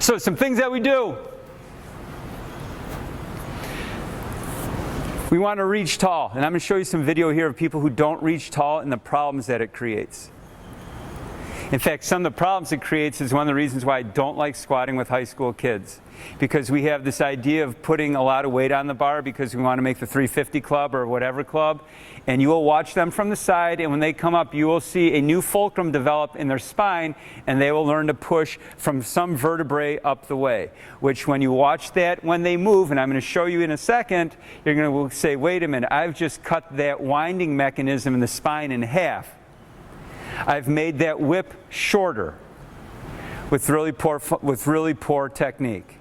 So some things that we do. We want to reach tall, and I'm going to show you some video here of people who don't reach tall and the problems that it creates. In fact, some of the problems it creates is one of the reasons why I don't like squatting with high school kids. Because we have this idea of putting a lot of weight on the bar because we want to make the 350 club or whatever club. And you will watch them from the side, and when they come up, you will see a new fulcrum develop in their spine, and they will learn to push from some vertebrae up the way. Which when you watch that when they move, and I'm going to show you in a second, you're going to say, wait a minute, I've just cut that winding mechanism in the spine in half. I've made that whip shorter with really poor technique.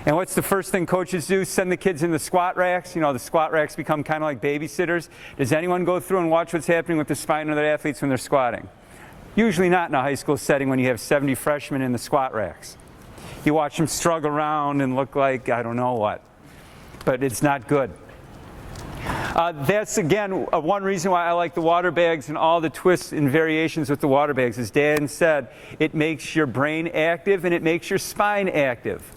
And what's the first thing coaches do? Send the kids in the squat racks. You know, the squat racks become kind of like babysitters. Does anyone go through and watch what's happening with the spine of their athletes when they're squatting? Usually not in a high school setting when you have 70 freshmen in the squat racks. You watch them struggle around and look like I don't know what. But it's not good. That's, again, one reason why I like the water bags and all the twists and variations with the water bags. As Dan said, it makes your brain active and it makes your spine active.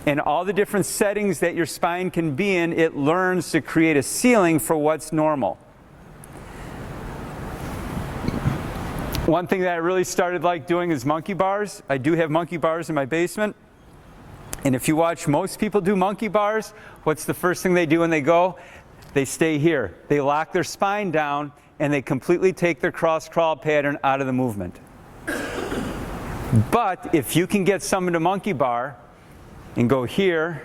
And all the different settings that your spine can be in, it learns to create a ceiling for what's normal. One thing that I really started like doing is monkey bars. I do have monkey bars in my basement. And if you watch most people do monkey bars, what's the first thing they do when they go? They stay here. They lock their spine down and they completely take their cross crawl pattern out of the movement. But if you can get someone to monkey bar and go here,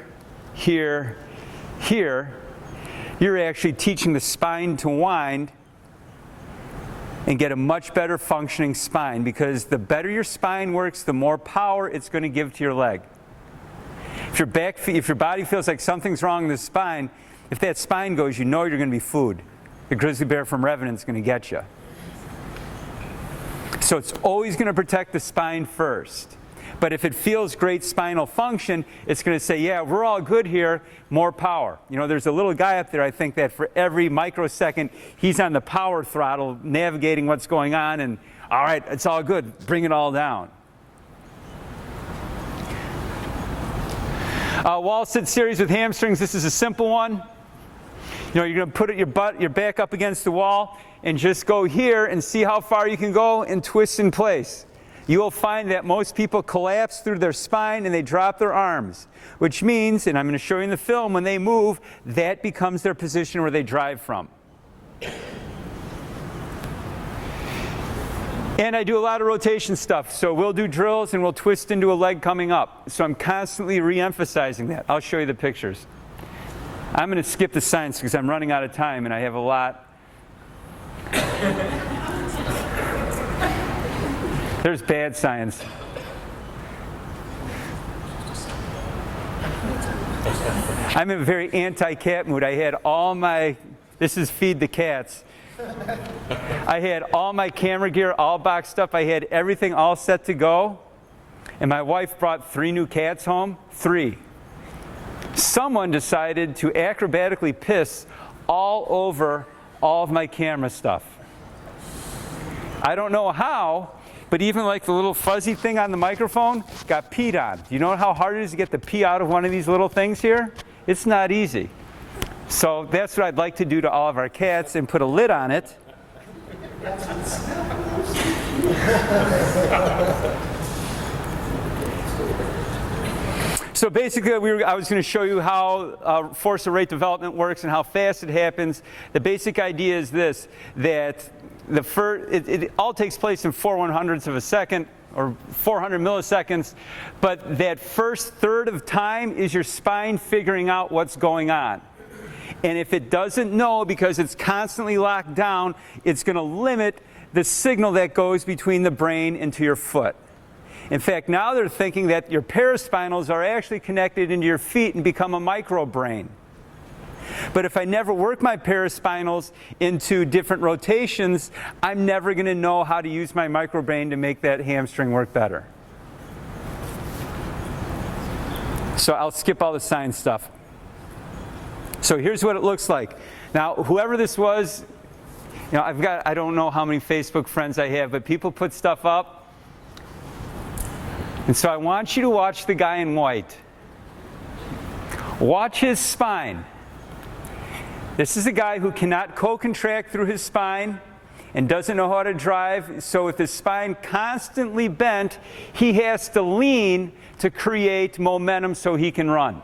here, here, you're actually teaching the spine to wind and get a much better functioning spine, because the better your spine works, the more power it's going to give to your leg. If your body feels like something's wrong with the spine, if that spine goes, you know you're going to be food. The grizzly bear from Revenant's going to get you. So it's always going to protect the spine first. But if it feels great spinal function, it's going to say, yeah, we're all good here, more power. You know, there's a little guy up there, I think, that for every microsecond, he's on the power throttle, navigating what's going on, and all right, it's all good, bring it all down. Wall sit series with hamstrings, this is a simple one. You know, you're going to put your back up against the wall and just go here and see how far you can go and twist in place. You will find that most people collapse through their spine and they drop their arms, which means, and I'm going to show you in the film, when they move, that becomes their position where they drive from. And I do a lot of rotation stuff, so we'll do drills and we'll twist into a leg coming up. So I'm constantly re-emphasizing that. I'll show you the pictures. I'm going to skip the science because I'm running out of time and I have a lot. There's bad science. I'm in a very anti-cat mood. I had all my, this is Feed the Cats. I had all my camera gear all boxed up. I had everything all set to go. And my wife brought 3 new cats home. 3. Someone decided to acrobatically piss all over all of my camera stuff. I don't know how, but even like the little fuzzy thing on the microphone got peed on. Do you know how hard it is to get the pee out of one of these little things here? It's not easy. So that's what I'd like to do to all of our cats and put a lid on it. So basically, I was going to show you how force of rate development works and how fast it happens. The basic idea is this, that it all takes place in 4/100ths of a second, or 400 milliseconds, but that first third of time is your spine figuring out what's going on. And if it doesn't know, because it's constantly locked down, it's going to limit the signal that goes between the brain and to your foot. In fact, now they're thinking that your paraspinals are actually connected into your feet and become a microbrain. But if I never work my paraspinals into different rotations, I'm never going to know how to use my microbrain to make that hamstring work better. So I'll skip all the science stuff. So here's what it looks like. Now, whoever this was, you know, I don't know how many Facebook friends I have, but people put stuff up. And so I want you to watch the guy in white. Watch his spine. This is a guy who cannot co-contract through his spine and doesn't know how to drive. So with his spine constantly bent, he has to lean to create momentum so he can run.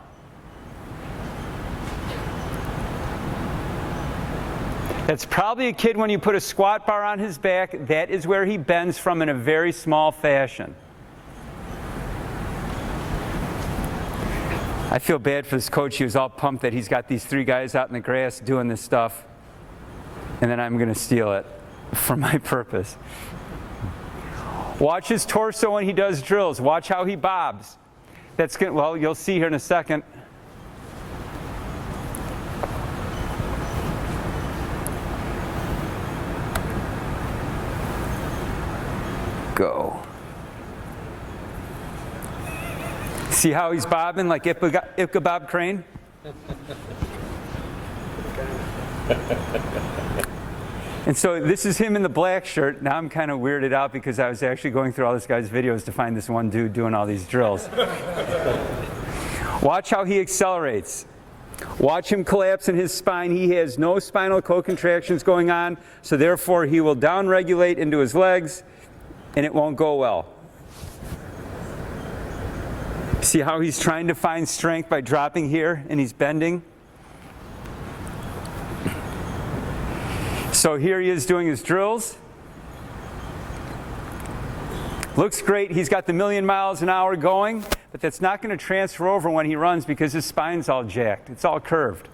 That's probably a kid when you put a squat bar on his back, that is where he bends from in a very small fashion. I feel bad for this coach. He was all pumped that he's got these 3 guys out in the grass doing this stuff, and then I'm going to steal it for my purpose. Watch his torso when he does drills. Watch how he bobs. That's good. Well, you'll see here in a second. Go. See how he's bobbing like Ichabod Crane? And so this is him in the black shirt. Now I'm kind of weirded out because I was actually going through all this guy's videos to find this one dude doing all these drills. Watch how he accelerates. Watch him collapse in his spine. He has no spinal co-contractions going on, so therefore he will down-regulate into his legs, and it won't go well. See how he's trying to find strength by dropping here, and he's bending? So here he is doing his drills. Looks great. He's got the 1,000,000 miles an hour going, but that's not going to transfer over when he runs because his spine's all jacked. It's all curved.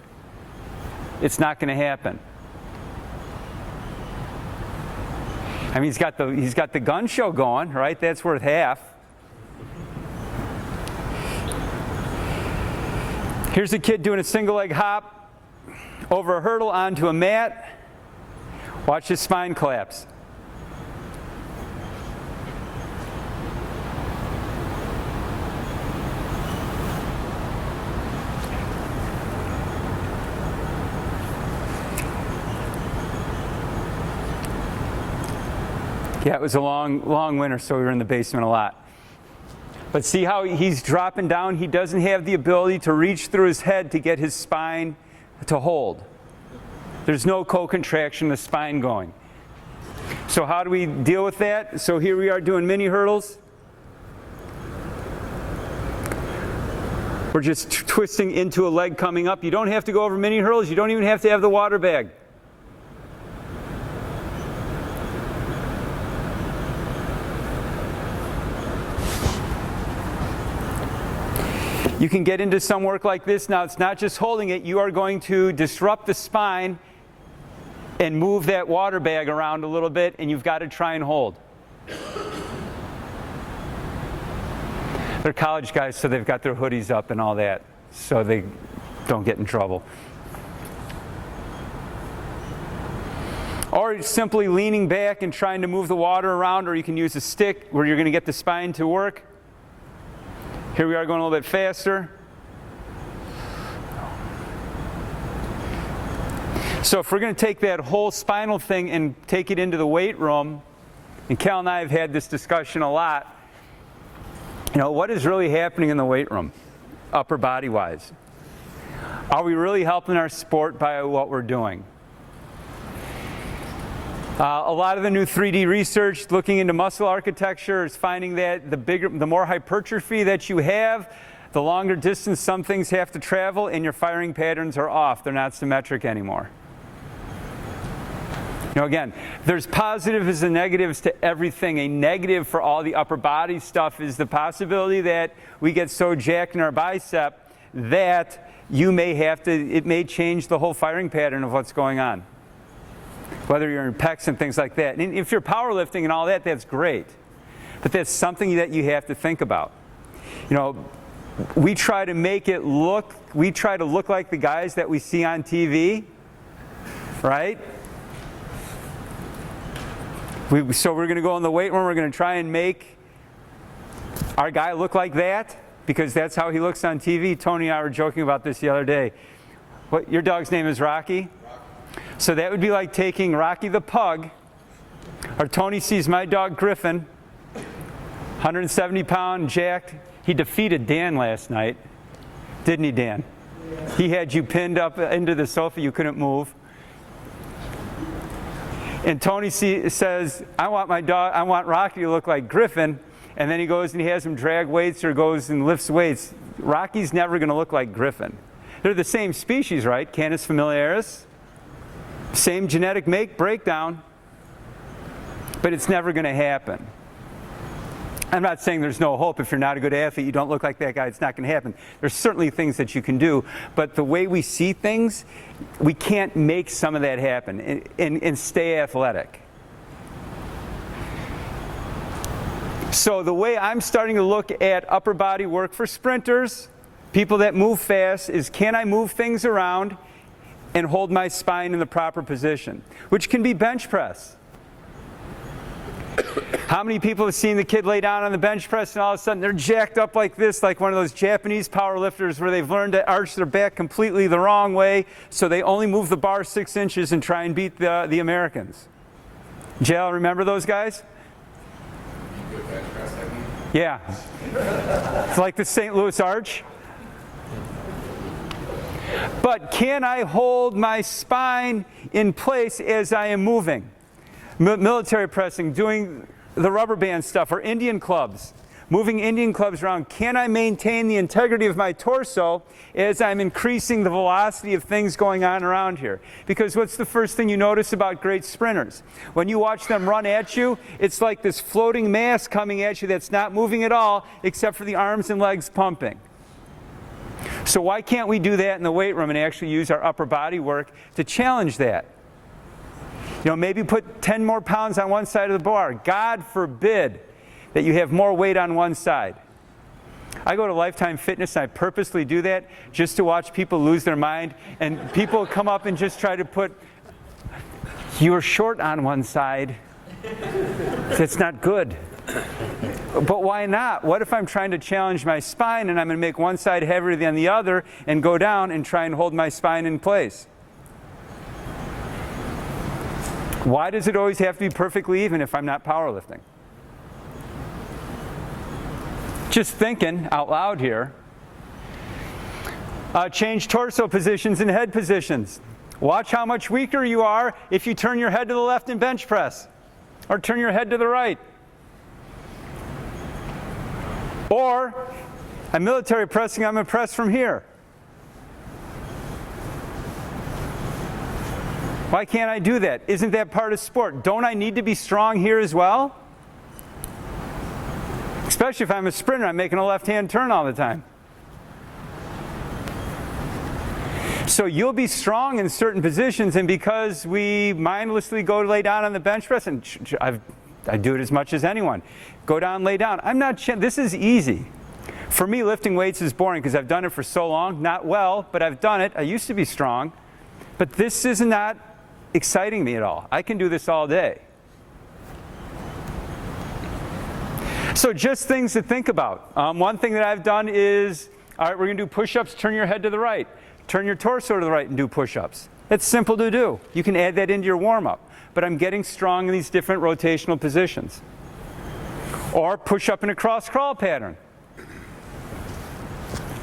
It's not going to happen. I mean, he's got the gun show going, right? That's worth half. Here's a kid doing a single leg hop over a hurdle onto a mat. Watch his spine collapse. Yeah, it was a long winter, so we were in the basement a lot. But see how he's dropping down? He doesn't have the ability to reach through his head to get his spine to hold. There's no co-contraction in the spine going. So how do we deal with that? So here we are doing mini hurdles. We're just twisting into a leg coming up. You don't have to go over mini hurdles. You don't even have to have the water bag. You can get into some work like this. Now, it's not just holding it. You are going to disrupt the spine and move that water bag around a little bit, and you've got to try and hold. They're college guys, so they've got their hoodies up and all that, so they don't get in trouble. Or simply leaning back and trying to move the water around, or you can use a stick where you're going to get the spine to work. Here we are going a little bit faster. So if we're going to take that whole spinal thing and take it into the weight room, and Cal and I have had this discussion a lot, you know, what is really happening in the weight room, upper body wise? Are we really helping our sport by what we're doing? A lot of the new 3D research looking into muscle architecture is finding that the more hypertrophy that you have, the longer distance some things have to travel, and your firing patterns are off. They're not symmetric anymore. You know, again, there's positives and negatives to everything. A negative for all the upper body stuff is the possibility that we get so jacked in our bicep that it may change the whole firing pattern of what's going on. Whether you're in pecs and things like that. And if you're powerlifting and all that, that's great. But that's something that you have to think about. You know, we try to look like the guys that we see on TV, right? So we're going to go in the weight room, we're going to try and make our guy look like that, because that's how he looks on TV. Tony and I were joking about this the other day. Your dog's name is Rocky? So that would be like taking Rocky the pug, or Tony sees my dog Griffin, 170-pound, jacked. He defeated Dan last night. Didn't he, Dan? He had you pinned up into the sofa. You couldn't move. And Tony says, I want Rocky to look like Griffin. And then he goes and he has him drag weights or goes and lifts weights. Rocky's never going to look like Griffin. They're the same species, right? Canis familiaris. Same genetic breakdown. But it's never going to happen. I'm not saying there's no hope. If you're not a good athlete, you don't look like that guy, it's not going to happen. There's certainly things that you can do, but the way we see things, we can't make some of that happen and stay athletic. So the way I'm starting to look at upper body work for sprinters, people that move fast, is can I move things around and hold my spine in the proper position, which can be bench press. How many people have seen the kid lay down on the bench press and all of a sudden they're jacked up like this, like one of those Japanese power lifters where they've learned to arch their back completely the wrong way, so they only move the bar 6 inches and try and beat the Americans? JL, remember those guys? Yeah. It's like the St. Louis Arch. But can I hold my spine in place as I am moving? Military pressing, doing the rubber band stuff, or Indian clubs, moving Indian clubs around. Can I maintain the integrity of my torso as I'm increasing the velocity of things going on around here? Because what's the first thing you notice about great sprinters? When you watch them run at you, it's like this floating mass coming at you that's not moving at all except for the arms and legs pumping. So why can't we do that in the weight room and actually use our upper body work to challenge that? You know, maybe put 10 more pounds on one side of the bar. God forbid that you have more weight on one side. I go to Lifetime Fitness and I purposely do that just to watch people lose their mind. And people come up and just try to put, you're short on one side. That's not good. But why not? What if I'm trying to challenge my spine and I'm going to make one side heavier than the other and go down and try and hold my spine in place? Why does it always have to be perfectly even if I'm not powerlifting? Just thinking out loud here. Change torso positions and head positions. Watch how much weaker you are if you turn your head to the left in bench press, or turn your head to the right. Or, I'm military pressing, I'm going to press from here. Why can't I do that? Isn't that part of sport? Don't I need to be strong here as well? Especially if I'm a sprinter, I'm making a left-hand turn all the time. So you'll be strong in certain positions, and because we mindlessly go to lay down on the bench press, and I do it as much as anyone, go down, lay down. This is easy. For me, lifting weights is boring because I've done it for so long. Not well, but I've done it. I used to be strong. But this is not exciting me at all. I can do this all day. So just things to think about. One thing that I've done is, all right, we're going to do push-ups, turn your head to the right. Turn your torso to the right and do push-ups. It's simple to do. You can add that into your warm-up. But I'm getting strong in these different rotational positions. Or push up in a cross-crawl pattern.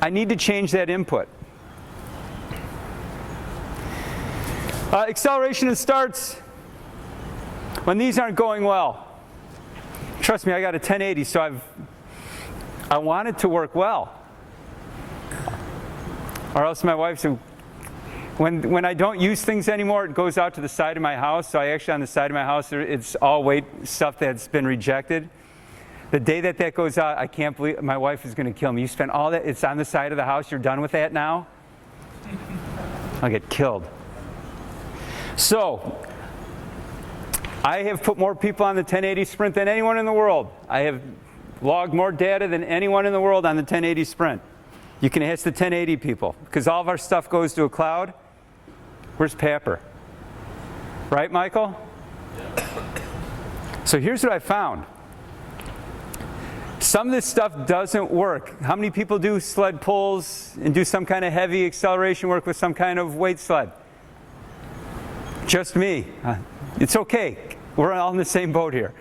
I need to change that input. Acceleration and starts when these aren't going well. Trust me, I got a 1080, so I want it to work well. Or else my wife said, when I don't use things anymore, it goes out to the side of my house. So I actually, on the side of my house, it's all weight stuff that's been rejected. The day that goes out, I can't believe, my wife is going to kill me. You spent all that, it's on the side of the house, you're done with that now? I'll get killed. So, I have put more people on the 1080 sprint than anyone in the world. I have logged more data than anyone in the world on the 1080 sprint. You can ask the 1080 people, because all of our stuff goes to a cloud. Where's Papper? Right, Michael? So here's what I found. Some of this stuff doesn't work. How many people do sled pulls and do some kind of heavy acceleration work with some kind of weight sled? Just me. It's okay. We're all in the same boat here.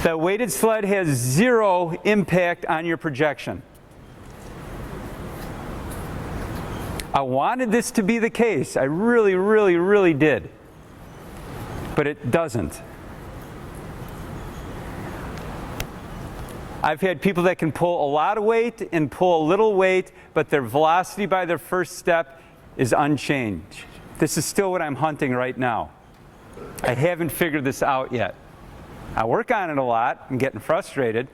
The weighted sled has zero impact on your projection. I wanted this to be the case. I really, really, really did. But it doesn't. I've had people that can pull a lot of weight and pull a little weight, but their velocity by their first step is unchanged. This is still what I'm hunting right now. I haven't figured this out yet. I work on it a lot. I'm getting frustrated.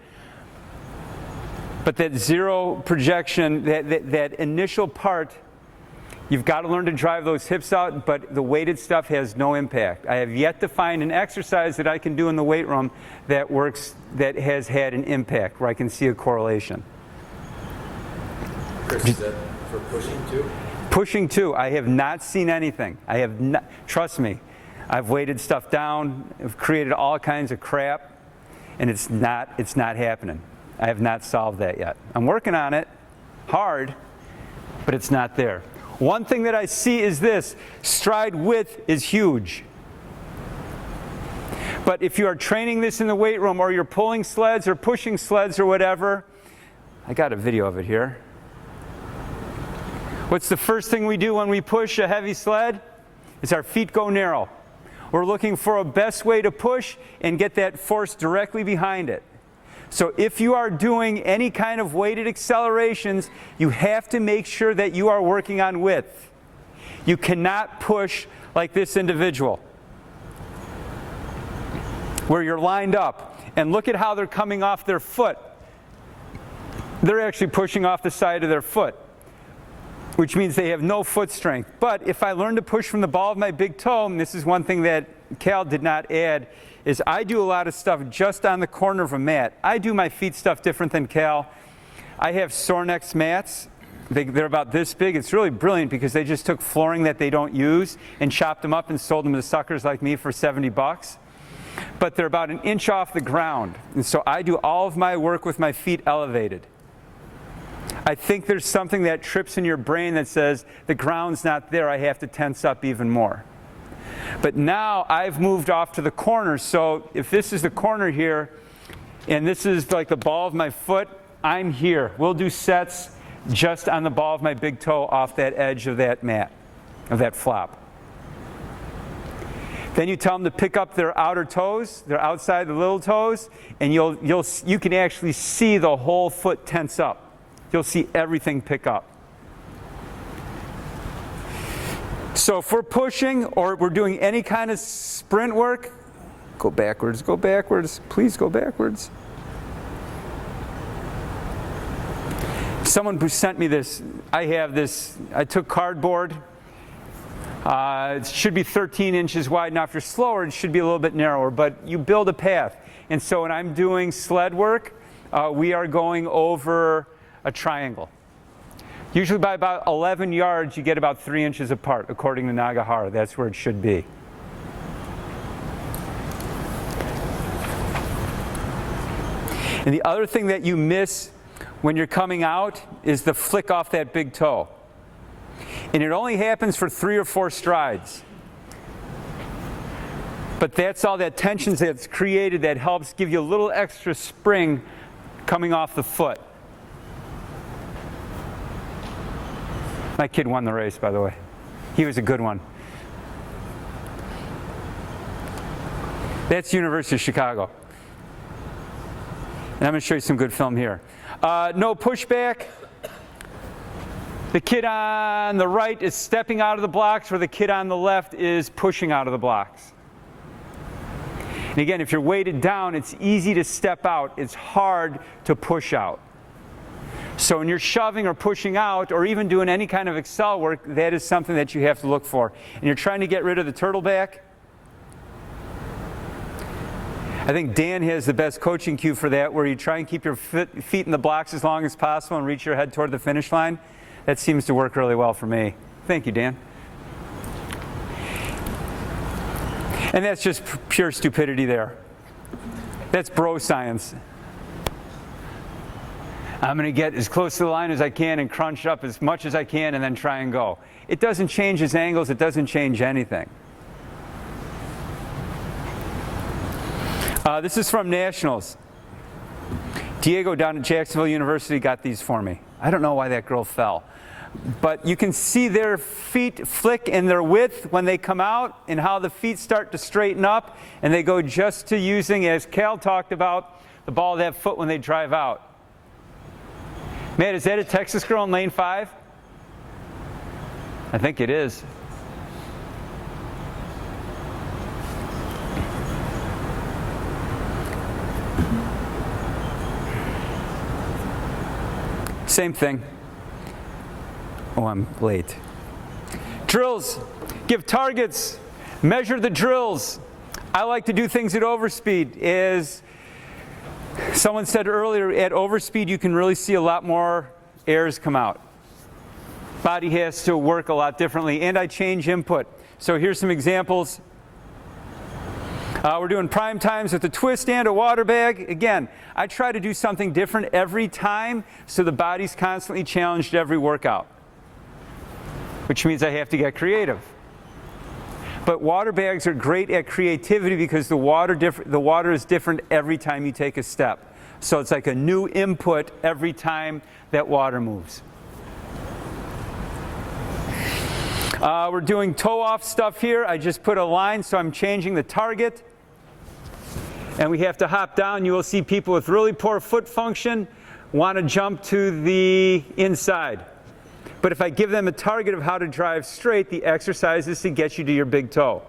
But that zero projection, that initial part, you've got to learn to drive those hips out, but the weighted stuff has no impact. I have yet to find an exercise that I can do in the weight room that works, that has had an impact, where I can see a correlation. Chris, is that for pushing too? Pushing too. I have not seen anything. I have not, trust me. I've weighted stuff down, I've created all kinds of crap, and it's not happening. I have not solved that yet. I'm working on it hard, but it's not there. One thing that I see is this: stride width is huge. But if you are training this in the weight room, or you're pulling sleds or pushing sleds or whatever, I got a video of it here. What's the first thing we do when we push a heavy sled? Is our feet go narrow. We're looking for a best way to push and get that force directly behind it. So if you are doing any kind of weighted accelerations, you have to make sure that you are working on width. You cannot push like this individual, where you're lined up. And look at how they're coming off their foot. They're actually pushing off the side of their foot, which means they have no foot strength. But if I learn to push from the ball of my big toe, and this is one thing that Cal did not add, is I do a lot of stuff just on the corner of a mat. I do my feet stuff different than Cal. I have Sornex mats. They're about this big. It's really brilliant because they just took flooring that they don't use and chopped them up and sold them to suckers like me for 70 bucks. But they're about an inch off the ground. And so I do all of my work with my feet elevated. I think there's something that trips in your brain that says, the ground's not there, I have to tense up even more. But now I've moved off to the corner, so if this is the corner here, and this is like the ball of my foot, I'm here. We'll do sets just on the ball of my big toe off that edge of that mat, of that flop. Then you tell them to pick up their outer toes, their outside the little toes, and you can actually see the whole foot tense up. You'll see everything pick up. So if we're pushing or we're doing any kind of sprint work, go backwards, please go backwards. Someone who sent me this, I have this, I took cardboard. It should be 13 inches wide. Now if you're slower, it should be a little bit narrower, but you build a path. And so when I'm doing sled work, we are going over a triangle. Usually by about 11 yards, you get about 3 inches apart, according to Nagahara. That's where it should be. And the other thing that you miss when you're coming out is the flick off that big toe. And it only happens for 3 or 4 strides. But that's all that tension that's created that helps give you a little extra spring coming off the foot. My kid won the race, by the way. He was a good one. That's University of Chicago. And I'm going to show you some good film here. No pushback. The kid on the right is stepping out of the blocks, where the kid on the left is pushing out of the blocks. And again, if you're weighted down, it's easy to step out. It's hard to push out. So when you're shoving or pushing out, or even doing any kind of excel work, that is something that you have to look for. And you're trying to get rid of the turtle back. I think Dan has the best coaching cue for that, where you try and keep your feet in the blocks as long as possible and reach your head toward the finish line. That seems to work really well for me. Thank you, Dan. And that's just pure stupidity there. That's bro science. I'm going to get as close to the line as I can and crunch up as much as I can and then try and go. It doesn't change his angles. It doesn't change anything. This is from Nationals. Diego down at Jacksonville University got these for me. I don't know why that girl fell. But you can see their feet flick in their width when they come out and how the feet start to straighten up, and they go just to using, as Cal talked about, the ball of that foot when they drive out. Matt, is that a Texas girl in lane 5? I think it is. Same thing. Oh, I'm late. Drills. Give targets. Measure the drills. I like to do things at overspeed. As someone said earlier, at overspeed you can really see a lot more airs come out. Body has to work a lot differently, and I change input. So here's some examples. We're doing prime times with a twist and a water bag. Again, I try to do something different every time so the body's constantly challenged every workout, which means I have to get creative. But water bags are great at creativity because the water is different every time you take a step. So it's like a new input every time that water moves. We're doing toe-off stuff here. I just put a line, so I'm changing the target. And we have to hop down. You will see people with really poor foot function want to jump to the inside. But if I give them a target of how to drive straight, the exercise is to get you to your big toe.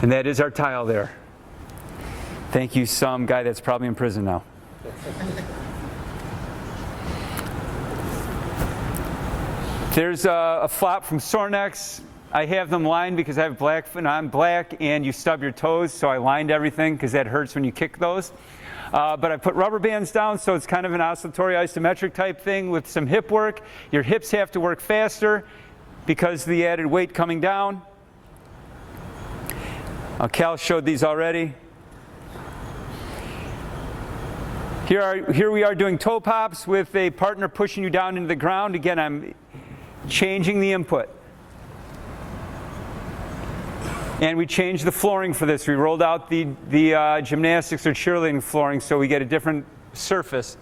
And that is our tile there. Thank you, some guy that's probably in prison now. There's a flop from Sornex. I have them lined because I have black foot and I'm black, and you stub your toes, so I lined everything because that hurts when you kick those. But I put rubber bands down, so it's kind of an oscillatory isometric type thing with some hip work. Your hips have to work faster because of the added weight coming down. Cal showed these already. Here we are doing toe pops with a partner pushing you down into the ground. Again, I'm changing the input. And we changed the flooring for this. We rolled out the gymnastics or cheerleading flooring so we get a different surface.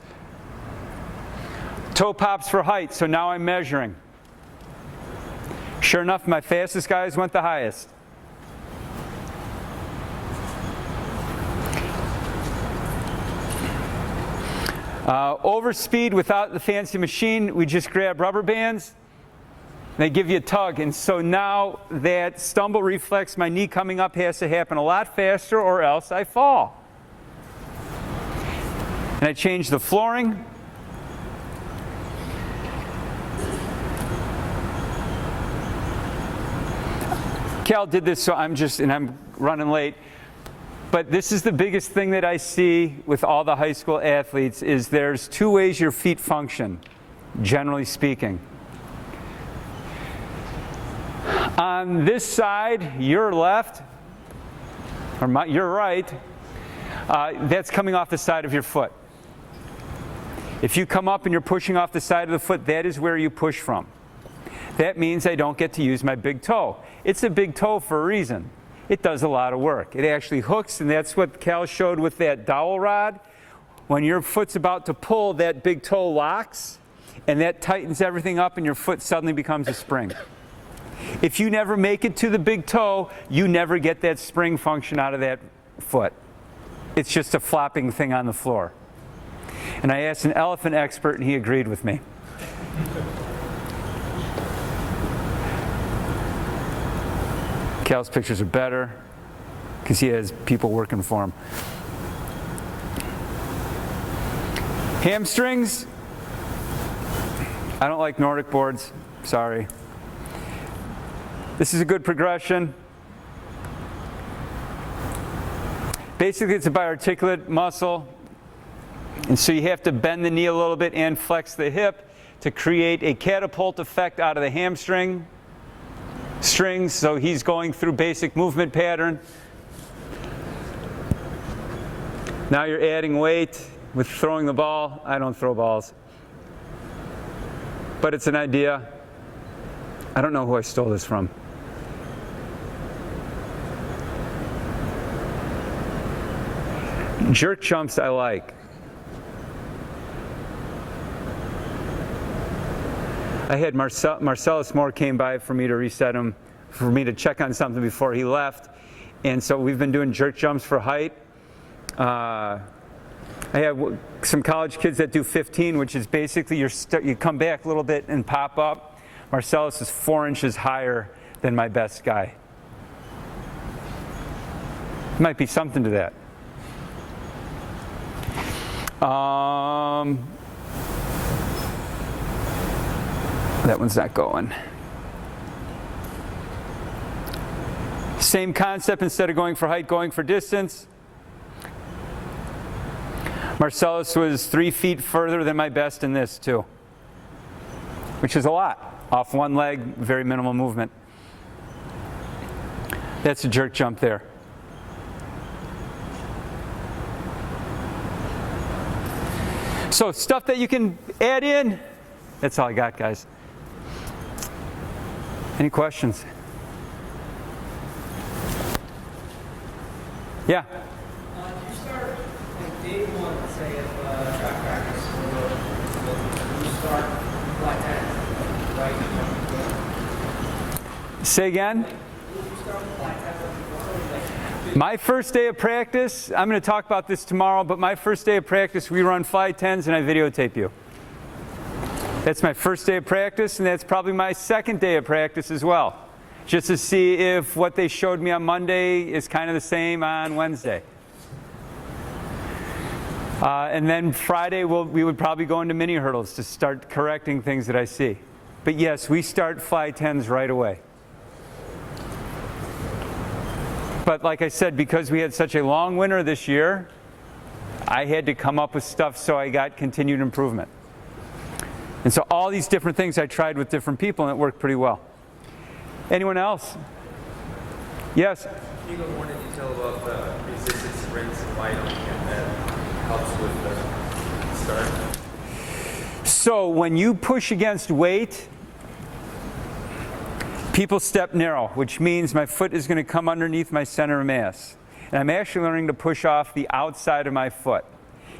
Toe pops for height, so now I'm measuring. Sure enough, my fastest guys went the highest. Over speed without the fancy machine, we just grab rubber bands. They give you a tug, and so now that stumble reflex, my knee coming up, has to happen a lot faster or else I fall. And I change the flooring. Cal did this, so I'm running late. But this is the biggest thing that I see with all the high school athletes is there's two ways your feet function, generally speaking. On this side, your left, or your right, that's coming off the side of your foot. If you come up and you're pushing off the side of the foot, that is where you push from. That means I don't get to use my big toe. It's a big toe for a reason. It does a lot of work. It actually hooks, and that's what Cal showed with that dowel rod. When your foot's about to pull, that big toe locks, and that tightens everything up, and your foot suddenly becomes a spring. If you never make it to the big toe, you never get that spring function out of that foot. It's just a flopping thing on the floor. And I asked an elephant expert, and he agreed with me. Cal's pictures are better because he has people working for him. Hamstrings. I don't like Nordic boards. Sorry. This is a good progression. Basically, it's a biarticulate muscle. And so you have to bend the knee a little bit and flex the hip to create a catapult effect out of the hamstring strings. So he's going through basic movement pattern. Now you're adding weight with throwing the ball. I don't throw balls. But it's an idea. I don't know who I stole this from. Jerk jumps I like. I had Marcellus Moore came by for me to reset him, for me to check on something before he left. And so we've been doing jerk jumps for height. I have some college kids that do 15, which is basically you come back a little bit and pop up. Marcellus is 4 inches higher than my best guy. Might be something to that. That one's not going. Same concept, instead of going for height, going for distance. Marcellus was 3 feet further than my best in this too, which is a lot. Off one leg, very minimal movement. That's a jerk jump there. So stuff that you can add in. That's all I got, guys. Any questions? Yeah. Do you start like day one, say, of track practice, or you start flat 10, right? Say again? You start flat 10, My first day of practice, I'm going to talk about this tomorrow, but my first day of practice, we run fly 10s and I videotape you. That's my first day of practice, and that's probably my second day of practice as well, just to see if what they showed me on Monday is kind of the same on Wednesday. And then Friday, we would probably go into mini hurdles to start correcting things that I see. But yes, we start fly 10s right away. But like I said, because we had such a long winter this year, I had to come up with stuff so I got continued improvement. And so all these different things I tried with different people, and it worked pretty well. Anyone else? Yes? Can you go more into detail about the resistance rings and why you don't get that helps with the start? So when you push against weight, people step narrow, which means my foot is going to come underneath my center of mass. And I'm actually learning to push off the outside of my foot.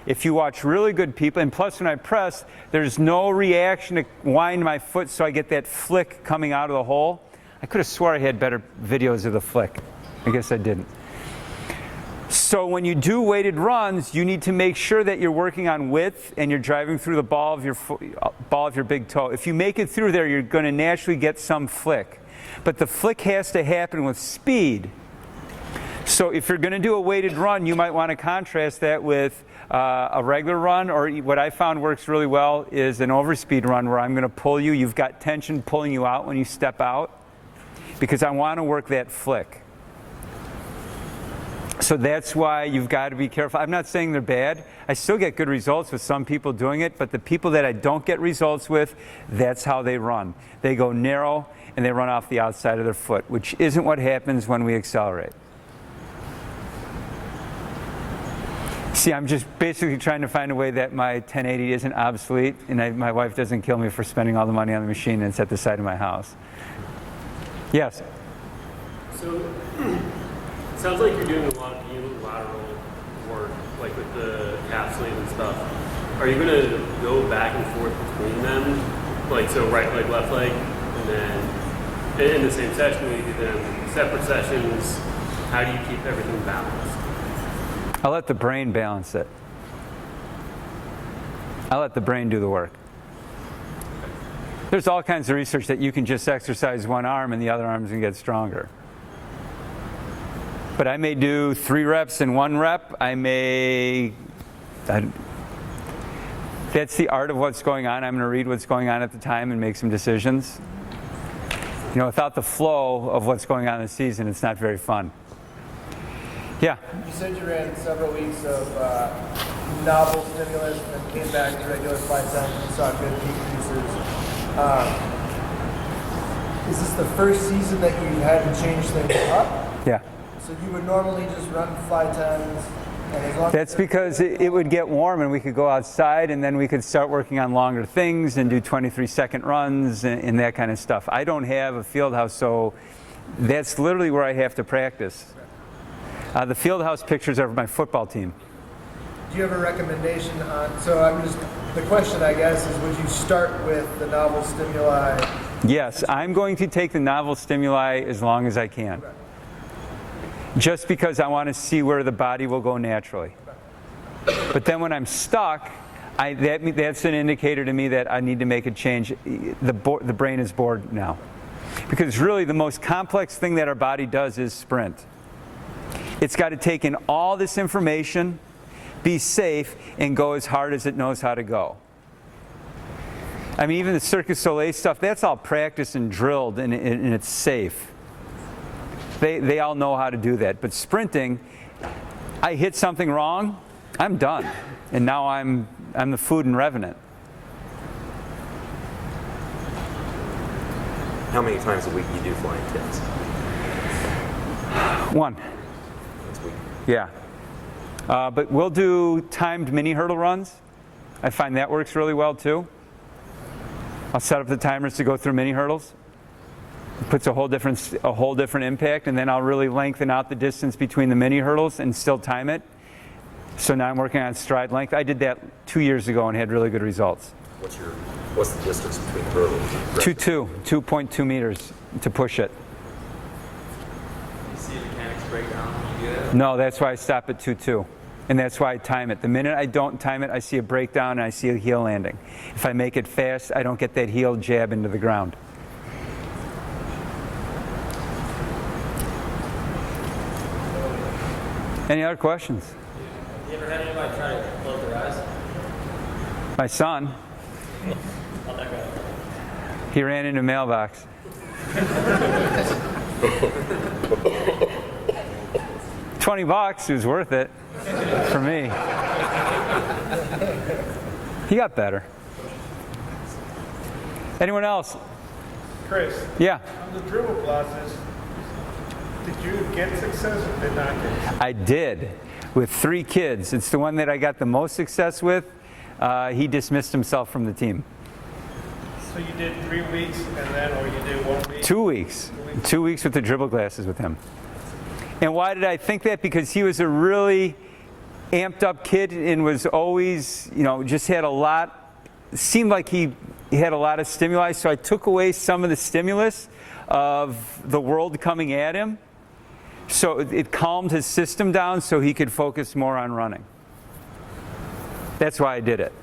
If you watch really good people, and plus when I press, there's no reaction to wind my foot so I get that flick coming out of the hole. I could have swore I had better videos of the flick. I guess I didn't. So when you do weighted runs, you need to make sure that you're working on width and you're driving through the ball of your big toe. If you make it through there, you're going to naturally get some flick. But the flick has to happen with speed. So if you're going to do a weighted run, you might want to contrast that with a regular run, or what I found works really well is an overspeed run where I'm going to pull you. You've got tension pulling you out when you step out, because I want to work that flick. So that's why you've got to be careful. I'm not saying they're bad. I still get good results with some people doing it, but the people that I don't get results with, that's how they run. They go narrow and they run off the outside of their foot, which isn't what happens when we accelerate. See, I'm just basically trying to find a way that my 1080 isn't obsolete, and my wife doesn't kill me for spending all the money on the machine that's at the side of my house. Yes? So, it sounds like you're doing a lot of unilateral work, like with the calf sleeve and stuff. Are you going to go back and forth between them? Like, so right leg, left leg, and then in the same session, or you do them separate sessions? How do you keep everything balanced? I'll let the brain balance it. I'll let the brain do the work. There's all kinds of research that you can just exercise one arm and the other arm's going to get stronger. But I may do 3 reps in 1 rep. That's the art of what's going on. I'm going to read what's going on at the time and make some decisions. You know, without the flow of what's going on in the season, it's not very fun. Yeah. You said you ran several weeks of novel stimulus and then came back to regular flight time and saw good decreases. Is this the first season that you had to change things up? Yeah. So you would normally just run fly times, and as long That's because it would get warm and we could go outside and then we could start working on longer things and do 23-second runs and that kind of stuff. I don't have a field house, so that's literally where I have to practice. The field house pictures are of my football team. Do you have a recommendation on, so I'm just, the question I guess is, would you start with the novel stimuli? Yes, I'm going to take the novel stimuli as long as I can. Okay. Just because I want to see where the body will go naturally. But then when I'm stuck, that's an indicator to me that I need to make a change. The brain is bored now. Because really the most complex thing that our body does is sprint. It's got to take in all this information, be safe, and go as hard as it knows how to go. I mean, even the Cirque du Soleil stuff, that's all practiced and drilled, and it's safe. They all know how to do that. But sprinting, I hit something wrong, I'm done. And now I'm the food and revenant. How many times a week you do flying kids? One. Once a week. Yeah. But we'll do timed mini hurdle runs. I find that works really well too. I'll set up the timers to go through mini hurdles. It puts a whole different impact, and then I'll really lengthen out the distance between the mini hurdles and still time it. So now I'm working on stride length. I did that 2 years ago and had really good results. What's the distance between hurdles? 2.2 meters to push it. You see mechanics break down when you do that? No, that's why I stop at 2.2. And that's why I time it. The minute I don't time it, I see a breakdown and I see a heel landing. If I make it fast, I don't get that heel jab into the ground. Any other questions? You ever had anybody try to close their eyes? My son, How'd that go? he ran into a mailbox. $20, it was worth it for me. He got better. Anyone else? Chris, Yeah, on the dribble classes, did you get success or did not get success? I did with 3 kids. It's the one that I got the most success with. He dismissed himself from the team. So you did 3 weeks and then, or you did 1 week? 2 weeks. 2 weeks with the dribble classes with him. And why did I think that? Because he was a really amped up kid and was always, just had a lot, seemed like he had a lot of stimuli. So I took away some of the stimulus of the world coming at him. So it calmed his system down so he could focus more on running. That's why I did it.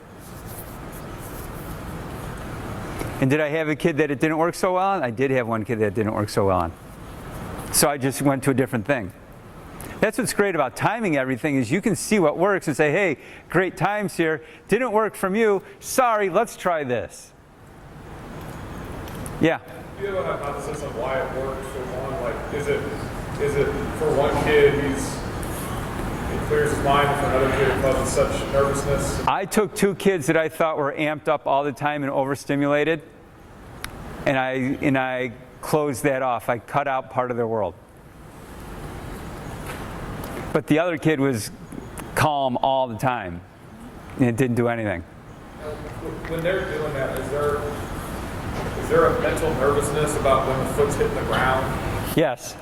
And did I have a kid that it didn't work so well on? I did have one kid that it didn't work so well on. So I just went to a different thing. That's what's great about timing everything is you can see what works and say, hey, great times here. Didn't work from you. Sorry, let's try this. Yeah. Do you have a hypothesis on why it works for one? Like, is it for one kid he clears his mind, and for another kid it causes such nervousness? I took 2 kids that I thought were amped up all the time and overstimulated, and I closed that off. I cut out part of their world. But the other kid was calm all the time, and it didn't do anything. When they're doing that, is there a mental nervousness about when the foot's hitting the ground, Yes.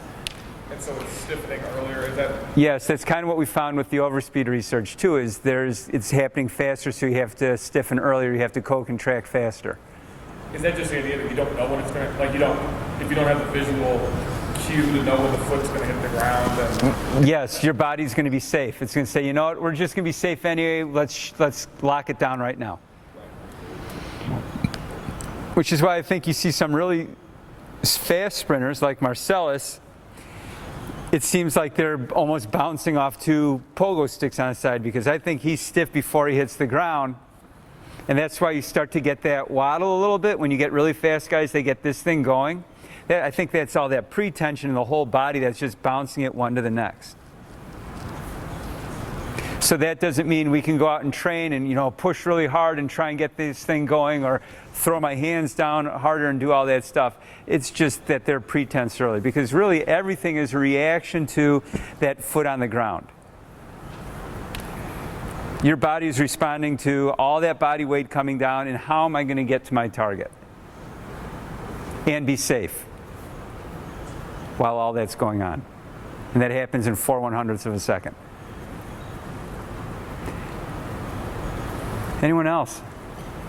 and so it's stiffening earlier? Is that Yes, that's kind of what we found with the overspeed research too, is it's happening faster, so you have to stiffen earlier, you have to co-contract faster. just the idea that you don't know when it's going to, like, if you don't have the visual cue to know when the foot's going to hit the ground? And Yes, your body's going to be safe. It's going to say, you know what, we're just going to be safe anyway, let's lock it down right now. Which is why I think you see some really fast sprinters like Marcellus, it seems like they're almost bouncing off 2 pogo sticks on the side, because I think he's stiff before he hits the ground. And that's why you start to get that waddle a little bit. When you get really fast guys, they get this thing going. I think that's all that pre-tension in the whole body that's just bouncing it one to the next. So that doesn't mean we can go out and train and push really hard and try and get this thing going, or throw my hands down harder and do all that stuff. It's just that they're pre-tense early, because really everything is a reaction to that foot on the ground. Your body is responding to all that body weight coming down, and how am I going to get to my target and be safe while all that's going on. And that happens in 4/100ths of a second. Anyone else?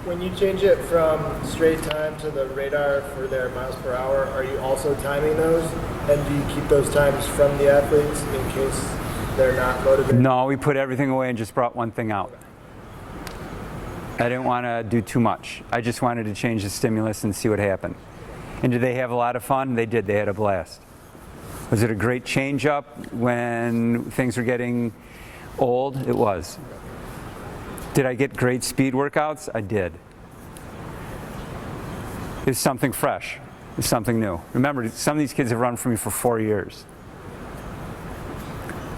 When you change it from straight time to the radar for their miles per hour, are you also timing those? And do you keep those times from the athletes in case they're not motivated? No, we put everything away and just brought one thing out. I didn't want to do too much. I just wanted to change the stimulus and see what happened. And did they have a lot of fun? They did. They had a blast. Was it a great change up when things were getting old? It was. Did I get great speed workouts? I did. It was something fresh. It was something new. Remember, some of these kids have run for me for 4 years.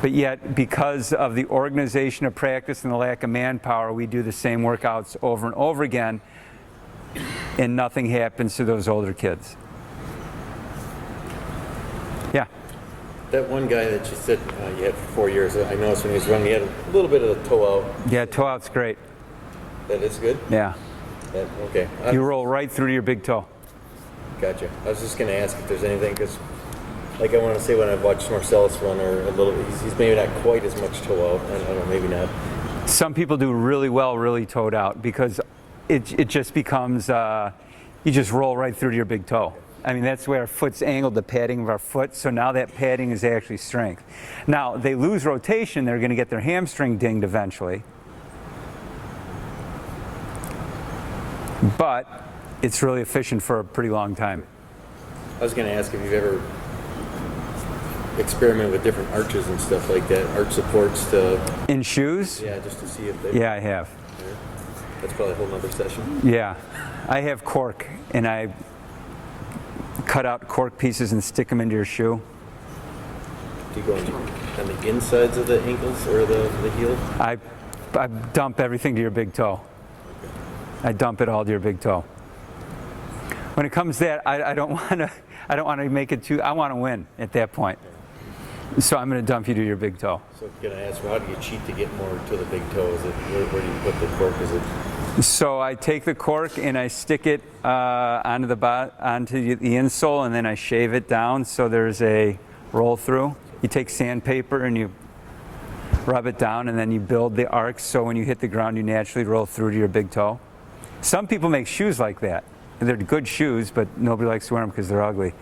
But yet, because of the organization of practice and the lack of manpower, we do the same workouts over and over again, and nothing happens to those older kids. Yeah. That one guy that you said you had for 4 years, I noticed when he was running, he had a little bit of a toe out. Yeah, toe out's great. That is good? Yeah. Okay. You roll right through to your big toe. Gotcha. I was just going to ask if there's anything, because like I want to say when I've watched Marcellus run, or a little, he's maybe not quite as much toe out. I don't know, maybe not. Some people do really well, really toed out, because it just becomes, you just roll right through to your big toe. I mean, that's where our foot's angled, the padding of our foot, so now that padding is actually strength. Now, they lose rotation, they're going to get their hamstring dinged eventually. But it's really efficient for a pretty long time. I was going to ask if you've ever experimented with different arches and stuff like that, arch supports to... In shoes? Yeah, just to see if they... Yeah, I have. Yeah. That's probably a whole nother session. Yeah. I have cork, and I cut out cork pieces and stick them into your shoe. Do you go on the insides of the ankles or the heel? I dump everything to your big toe. I dump it all to your big toe. When it comes to that, I don't want to make it too. I want to win at that point. So I'm going to dump you to your big toe. So can I ask, how do you cheat to get more to the big toe? Is it where do you put the cork? Is it? So I take the cork and I stick it onto the insole, and then I shave it down so there's a roll through. You take sandpaper and you rub it down, and then you build the arcs so when you hit the ground you naturally roll through to your big toe. Some people make shoes like that. They're good shoes, but nobody likes to wear them because they're ugly.